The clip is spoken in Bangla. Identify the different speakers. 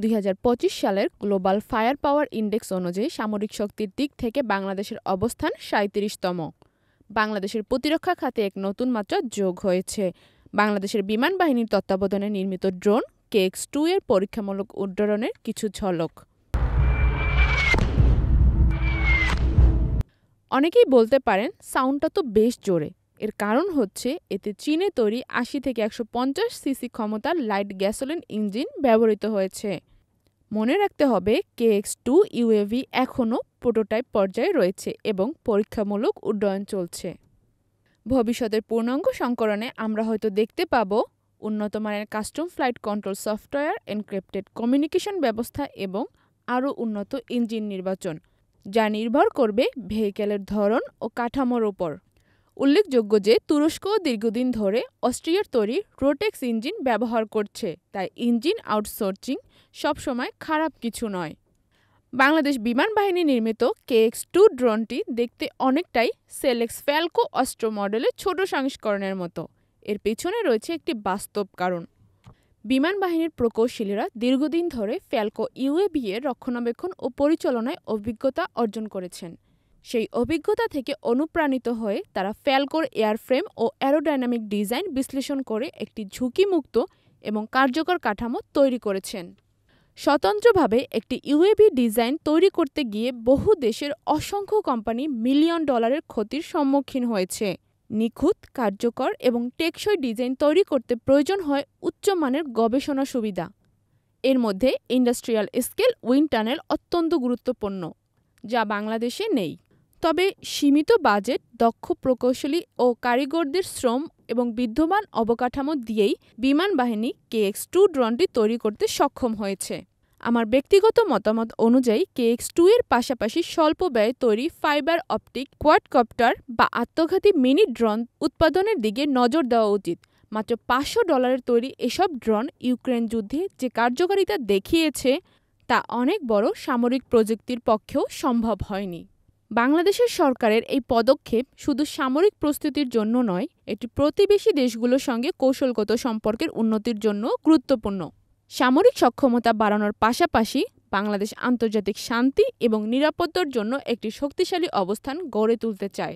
Speaker 1: ২০২৫ সালের গ্লোবাল ফায়ার পাওয়ার ইনডেক্স অনুযায়ী সামরিক শক্তির দিক থেকে বাংলাদেশের অবস্থান ৩৭তম। বাংলাদেশের প্রতিরক্ষা খাতে এক নতুন মাত্রা যোগ হয়েছে। বাংলাদেশের বিমান বাহিনীর তত্ত্বাবধানে নির্মিত ড্রোন KX-2 এর পরীক্ষামূলক উড্ডয়নের কিছু ঝলক। অনেকেই বলতে পারেন সাউন্ডটা তো বেশ জোরে। এর কারণ হচ্ছে এতে চীনে তৈরি ৮০ থেকে ১৫০ সিসি ক্ষমতার লাইট গ্যাসোলিন ইঞ্জিন ব্যবহৃত হয়েছে। মনে রাখতে হবে KX-2 ইউএভি এখনও প্রোটোটাইপ পর্যায়ে রয়েছে এবং পরীক্ষামূলক উড্ডয়ন চলছে। ভবিষ্যতের পূর্ণাঙ্গ সংস্করণে আমরা হয়তো দেখতে পাব উন্নত মানের custom flight control software, encrypted communication ব্যবস্থা এবং আরও উন্নত ইঞ্জিন নির্বাচন, যা নির্ভর করবে ভেহিকেলের ধরন ও কাঠামোর ওপর। উল্লেখযোগ্য যে তুরস্কও দীর্ঘদিন ধরে অস্ট্রিয়ার তৈরি রোটেক্স ইঞ্জিন ব্যবহার করছে, তাই ইঞ্জিন আউটসোর্সিং সবসময় খারাপ কিছু নয়। বাংলাদেশ বিমান বাহিনী নির্মিত KX-2 ড্রোনটি দেখতে অনেকটাই সেলেক্স ফ্যালকো অস্ট্রো মডেলের ছোট সংস্করণের মতো। এর পেছনে রয়েছে একটি বাস্তব কারণ। বিমান বাহিনীর প্রকৌশলীরা দীর্ঘদিন ধরে ফ্যালকো ইউএভি এর রক্ষণাবেক্ষণ ও পরিচালনায় অভিজ্ঞতা অর্জন করেছেন। সেই অভিজ্ঞতা থেকে অনুপ্রাণিত হয়ে তারা ফ্যালকোর এয়ারফ্রেম ও অ্যারোডাইনামিক ডিজাইন বিশ্লেষণ করে একটি ঝুঁকিমুক্ত এবং কার্যকর কাঠামো তৈরি করেছেন। স্বতন্ত্রভাবে একটি ইউএভি ডিজাইন তৈরি করতে গিয়ে বহু দেশের অসংখ্য কোম্পানি মিলিয়ন ডলারের ক্ষতির সম্মুখীন হয়েছে। নিখুঁত, কার্যকর এবং টেকসই ডিজাইন তৈরি করতে প্রয়োজন হয় উচ্চমানের গবেষণা সুবিধা। এর মধ্যে ইন্ডাস্ট্রিয়াল স্কেল উইন্ড টানেল অত্যন্ত গুরুত্বপূর্ণ, যা বাংলাদেশে নেই। তবে সীমিত বাজেট, দক্ষ প্রকৌশলী ও কারিগরদের শ্রম এবং বিদ্যমান অবকাঠামো দিয়েই বিমান বাহিনী KX-2 ড্রোনটি তৈরি করতে সক্ষম হয়েছে। আমার ব্যক্তিগত মতামত অনুযায়ী KX-2 এর পাশাপাশি স্বল্প ব্যয়ে তৈরি ফাইবার অপটিক কোয়াডকপ্টার বা আত্মঘাতী মিনি ড্রোন উৎপাদনের দিকে নজর দেওয়া উচিত। মাত্র $500 তৈরি এসব ড্রোন ইউক্রেন যুদ্ধে যে কার্যকারিতা দেখিয়েছে তা অনেক বড় সামরিক প্রযুক্তির পক্ষেও সম্ভব হয়নি। বাংলাদেশের সরকারের এই পদক্ষেপ শুধু সামরিক প্রস্তুতির জন্য নয়, এটি প্রতিবেশী দেশগুলোর সঙ্গে কৌশলগত সম্পর্কের উন্নতির জন্য গুরুত্বপূর্ণ। সামরিক সক্ষমতা বাড়ানোর পাশাপাশি বাংলাদেশ আন্তর্জাতিক শান্তি এবং নিরাপত্তার জন্য একটি শক্তিশালী অবস্থান গড়ে তুলতে চায়।